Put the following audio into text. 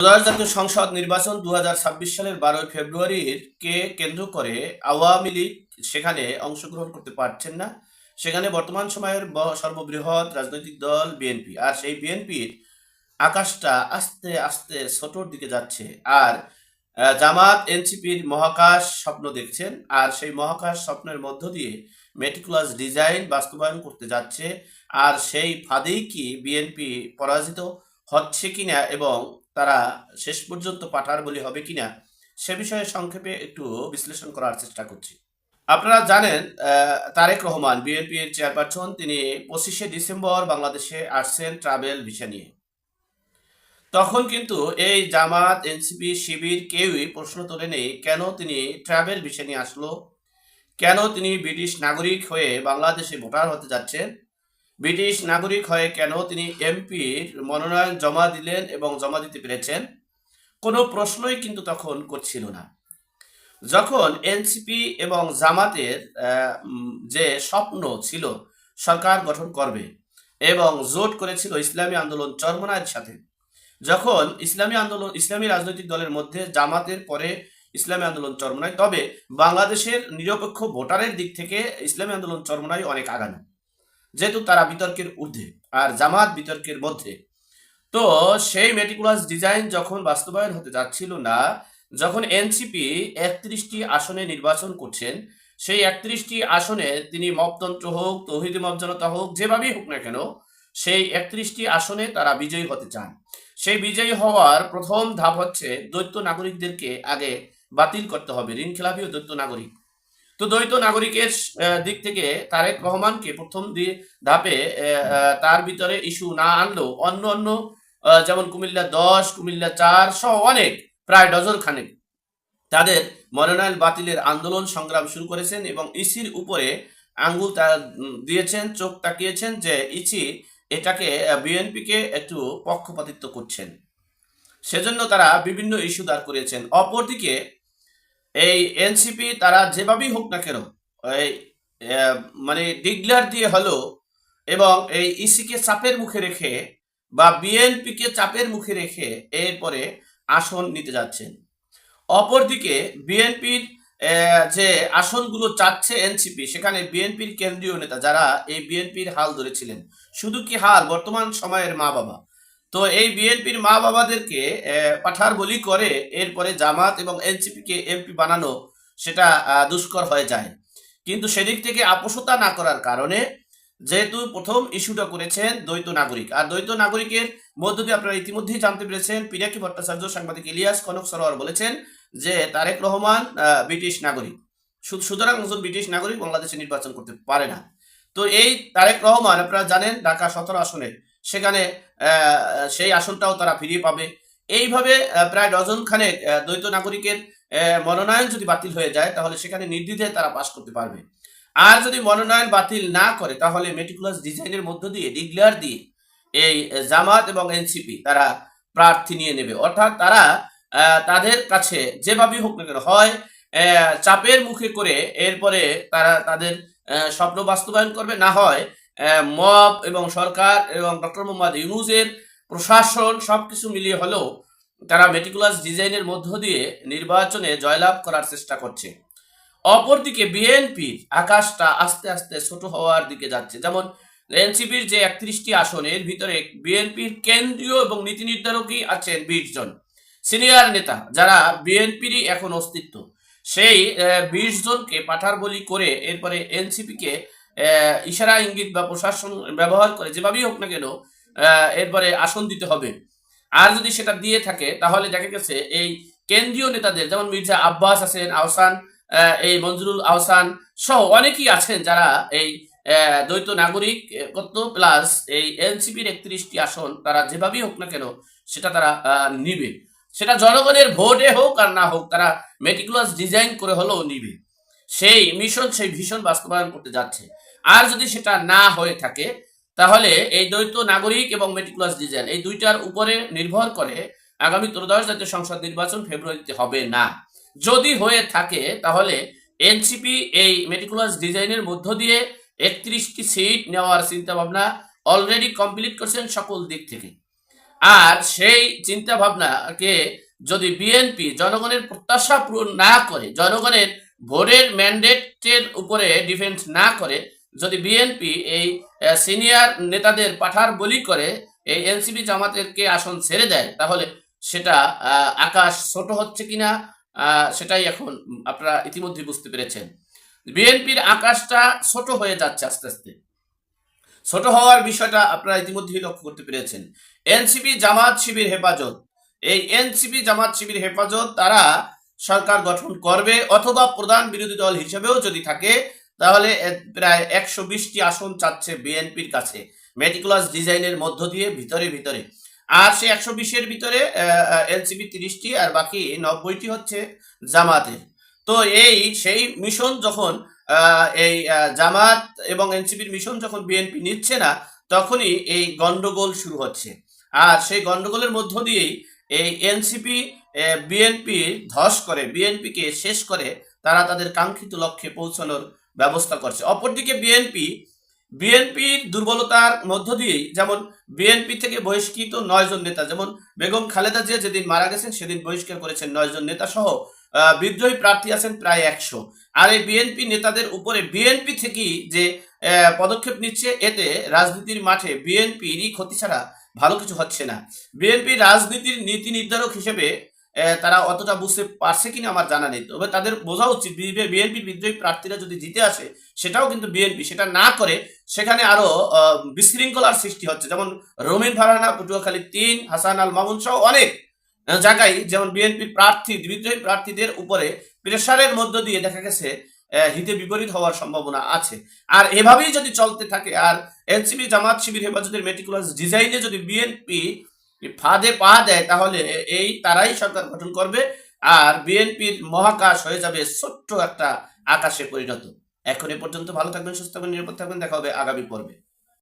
ত্রয়োদশ জাতীয় সংসদ নির্বাচন 2026 সালের 12 ফেব্রুয়ারির কে কেন্দ্র করে আওয়ামী লীগ সেখানে অংশগ্রহণ করতে পারছেন না। সেখানে বর্তমান সময়ের সর্ববৃহৎ রাজনৈতিক দল বিএনপি, আর সেই বিএনপির আকাশটা আস্তে আস্তে ছোটর দিকে যাচ্ছে। আর জামাত এনসিপির মহাকাশ স্বপ্ন দেখছেন, আর সেই মহাকাশ স্বপ্নের মধ্য দিয়ে মেটিকুলাস ডিজাইন বাস্তবায়ন করতে যাচ্ছে। আর সেই ফাঁদেই কি বিএনপি পরাজিত হচ্ছে কিনা এবং তারা শেষ পর্যন্ত পাঠার বলি হবে কিনা, সে বিষয়ে সংক্ষেপে একটু বিশ্লেষণ করার চেষ্টা করছি। আপনারা জানেন, তারেক রহমান বিএনপির চেয়ারপারসন, তিনি 25শে ডিসেম্বর বাংলাদেশে আসছেন ট্রাভেল ভিসা নিয়ে। তখন কিন্তু এই জামাত এনসিপি শিবির কেউই প্রশ্ন তোলেনি কেন তিনি ট্রাভেল ভিসা নিয়ে আসলো, কেন তিনি ব্রিটিশ নাগরিক হয়ে বাংলাদেশে ভোটার হতে যাচ্ছেন, ব্রিটিশ নাগরিক হয়ে কেন তিনি এমপির মনোনয়ন জমা দিলেন এবং জমা দিতে পেরেছেন, কোনো প্রশ্নই কিন্তু তখন করছিল না। যখন এনসিপি এবং জামাতের যে স্বপ্ন ছিল সরকার গঠন করবে এবং জোট করেছিল ইসলামী আন্দোলন চরমনায়ের সাথে, যখন ইসলামী রাজনৈতিক দলের মধ্যে জামাতের পরে ইসলামী আন্দোলন চরমনাই, তবে বাংলাদেশের নিরপেক্ষ ভোটারের দিক থেকে ইসলামী আন্দোলন চরমনাই অনেক আগানো, যেহেতু তারা বিতর্কের ঊর্ধ্বে আর জামাত বিতর্কের মধ্যে। তো সেই মেটিকুলাস ডিজাইন যখন বাস্তবায়ন হতে যাচ্ছিল না, যখন এনসিপি 31টি আসনে নির্বাচন করছেন, সেই 31টি আসনে তিনি মপতন্ত্র হোক, তৌহিদি মব জনতা হোক, যেভাবেই হোক না কেন, সেই 31টি আসনে তারা বিজয়ী হতে চান। সেই বিজয়ী হওয়ার প্রথম ধাপ হচ্ছে দ্বৈত নাগরিকদেরকে আগে বাতিল করতে হবে, ঋণ খেলাপি ও দ্বৈত নাগরিক। তো দ্বৈত নাগরিকের দিক থেকে তারেক রহমানকে প্রথম ধাপে তার ভিতরে ইস্যু না আনলেও অন্য অন্য যেমন কুমিল্লা 10, কুমিল্লা 4 সহ অনেক প্রায় ডজন খানেক তাদের মনোনয়ন বাতিলের আন্দোলন সংগ্রাম শুরু করেছেন এবং ইসির উপরে আঙ্গুল দিয়েছেন, চোখ তাকিয়েছেন যে ইসি এটাকে বিএনপিকে একটু পক্ষপাতিত্ব করছেন। সেজন্য তারা বিভিন্ন ইস্যু দাঁড় করিয়েছেন। অপরদিকে এই এনসিপি তারা যেভাবেই হোক না কেন এই মানে ডিক্লেয়ার দিয়ে হলো এবং এই ইসিকে চাপের মুখে রেখে বা বিএনপিকে চাপের মুখে রেখে এরপরে আসন নিতে যাচ্ছেন। অপরদিকে বিএনপির যে আসনগুলো চাচ্ছে এনসিপি, সেখানে বিএনপির কেন্দ্রীয় নেতা যারা এই বিএনপির হাল ধরেছিলেন, শুধু কি হাল, বর্তমান সময়ের মা বাবা, তো এই বিএনপির মা বাবাদেরকে পাঠার বলি করে এরপরে জামাত এবং এনসিপিকে এমপি বানানো সেটা দুষ্কর হয়ে যায়। কিন্তু সেদিক থেকে আপোষতা না করার কারণে, যেহেতু প্রথম ইস্যুটা করেছেন দ্বৈত নাগরিক, আর দ্বৈত নাগরিকের মধ্য দিয়ে আপনারা ইতিমধ্যেই জানতে পেরেছেন, পিনাকি ভট্টাচার্য সাংবাদিক ইলিয়াস কনক সরোয়ার বলেছেন যে তারেক রহমান ব্রিটিশ নাগরিক, সুতরাং একজন ব্রিটিশ নাগরিক বাংলাদেশে নির্বাচন করতে পারে না। তো এই তারেক রহমান আপনারা জানেন ঢাকা 17 আসনে, সেখানে সেই আসনটাও তারা ফিরিয়ে পাবে। এইভাবে প্রায় ডজন খানেক দ্বৈত নাগরিকের মনোনয়ন যদি বাতিল হয়ে যায়, তাহলে সেখানে নির্দ্বিধায় তারা পাশ করতে পারবে। আর যদি মনোনয়ন বাতিল না করে, তাহলে মেটিকুলাস ডিজাইনের মধ্য দিয়ে ডিক্লেয়ার দিয়ে এই জামাত এবং এনসিপি তারা প্রার্থী নিয়ে নেবে। অর্থাৎ তারা তাদের কাছে যেভাবেই হোক না কেন, হয় চাপের মুখে করে এরপরে তারা তাদের স্বপ্ন বাস্তবায়ন করবে, না হয় মব এবং সরকার এবং ডক্টর মোহাম্মদ ইউনূসের প্রশাসন সবকিছু মিলিয়ে হলেও তারা মেটিকুলাস ডিজাইনের মধ্য দিয়ে নির্বাচনে জয়লাভ করার চেষ্টা করছে। অপরদিকে বিএনপির আকাশটা আস্তে আস্তে ছোট হওয়ার দিকে যাচ্ছে। যেমন এনসিপির যে 31টি আসন, এর ভিতরে বিএনপির কেন্দ্রীয় এবং নীতি নির্ধারকই আছেন 20 জন সিনিয়র নেতা, যারা বিএনপিরই এখন অস্তিত্ব। সেই 20 জনকে পাঠার বলি করে এরপরে এনসিপিকে ইশারা ইঙ্গিত বা প্রশাসন ব্যবহার করে যেভাবেই হোক না কেন এরপরে আসন দিতে হবে। আর যদি সেটা দিয়ে থাকে, তাহলে দেখা গেছে এই কেন্দ্রীয় নেতাদের, যেমন মির্জা আব্বাস আছেন, আহসান, এই মঞ্জুরুল আহসান সহ অনেকেই আছেন যারা এই দ্বৈত নাগরিকত্ব প্লাস এই এনসিপির 31টি আসন তারা যেভাবেই হোক না কেন সেটা তারা নিবে। সেটা জনগণের ভোটে হোক আর না হোক, তারা মেটিকুলাস ডিজাইন করে হলেও নিবে। সেই মিশন, সেই ভীষণ বাস্তবায়ন করতে যাচ্ছে। আর যদি সেটা না হয়ে থাকে, তাহলে এই দ্বৈত নাগরিক এবং মেটিকুলাস ডিজাইন এই দুইটার উপরে নির্ভর করে আগামী ত্রয়োদশ জাতীয় সংসদ নির্বাচন ফেব্রুয়ারিতে হবে না। যদি হয়ে থাকে, তাহলে এনসিপি এই মেটিকুলাস ডিজাইনের মধ্য দিয়ে 31টি সিট নেওয়ার চিন্তা ভাবনা অলরেডি কমপ্লিট করছেন সকল দিক থেকে। আর সেই চিন্তা ভাবনাকে যদি বিএনপি জনগণের প্রত্যাশা পূরণ না করে, জনগণের ভোটের ম্যান্ডেটের উপরে ডিফেন্ড না করে, যদি বিএনপি এই সিনিয়র নেতাদের পাঠার বলি করে এই এনসিপি জামাতেরকে আসন ছেড়ে দেয়, তাহলে সেটা আকাশ ছোট হচ্ছে কিনা সেটাই এখন আপনারা ইতিমধ্যে বুঝতে পেরেছেন। বিএনপির আকাশটা ছোট হয়ে যাচ্ছে আস্তে আস্তে। ছোট হওয়ার বিষয়টা আপনারা ইতিমধ্যেই লক্ষ্য করতে পেরেছেন। এনসিপি জামাত শিবির হেফাজত, এই এনসিপি জামাত শিবির হেফাজত তারা সরকার গঠন করবে, অথবা প্রধান বিরোধী দল হিসেবেও যদি থাকে, তাহলে প্রায় 120টি আসন চাচ্ছে বিএনপির কাছে মেটিকুলাস ডিজাইনের মধ্য দিয়ে ভিতরে ভিতরে। আর সেই 120-এর ভিতরে এনসিপি 30টি আর বাকি 90টি হচ্ছে জামাতের। তো এই সেই মিশন যখন এই জামাত এবং এনসিপির মিশন যখন বিএনপি নিচ্ছে না, তখনই এই গন্ডগোল শুরু হচ্ছে। আর সেই গন্ডগোলের মধ্য দিয়েই এই এনসিপি বিএনপি ধস করে, বিএনপিকে শেষ করে তারা তাদের কাঙ্ক্ষিত লক্ষ্যে পৌঁছানোর ব্যবস্থা করছে। অপরদিকে বিএনপির দুর্বলতার মধ্য দিয়েই, যেমন বিএনপি থেকে বহিষ্কৃত 9 জন নেতা, যেমন বেগম খালেদা জিয়া যেদিন মারা গেছেন সেদিন বহিষ্কার করেছেন 9 জন নেতা সহ বিদ্রোহী প্রার্থী আছেন প্রায় 100। আর এই বিএনপি নেতাদের উপরে বিএনপি থেকেই যে পদক্ষেপ নিচ্ছে, এতে রাজনীতির মাঠে বিএনপিরই ক্ষতি ছাড়া ভালো কিছু হচ্ছে না। বিএনপি রাজনীতির নীতি নির্ধারক হিসেবে তারা অতটা বুঝতে পারছে কিনা আমার জানা নেই, তবে তাদের বোঝা উচিত বিএনপির বিদ্রোহী প্রার্থীরা যদি জিতে আসে সেটাও কিন্তু বিএনপি, সেটা না করে সেখানে আরো বিশৃঙ্খলার সৃষ্টি হচ্ছে। যেমন রমিন ফারহানা, পটুয়াখালী 3, হাসান আল মামুন সহ অনেক জায়গায় যেমন বিএনপির প্রার্থী, বিদ্রোহী প্রার্থীদের উপরে প্রেসারের মধ্য দিয়ে দেখা গেছে হিতে বিপরীত হওয়ার সম্ভাবনা আছে। আর এভাবেই যদি চলতে থাকে, আর এনসিপি জামাত শিবির হেফাজতের মেটিকুলাস ডিজাইনে যদি বিএনপি ফাঁদে পা দেয়, তাহলে এই তারাই সরকার গঠন করবে, আর বিএনপির মহাকাশ হয়ে যাবে ছোট্ট একটা আকাশে পরিণত। এখন এ পর্যন্ত ভালো থাকবেন, সুস্থ থাকবেন, নিরাপদ থাকবেন। দেখা হবে আগামী পর্বে।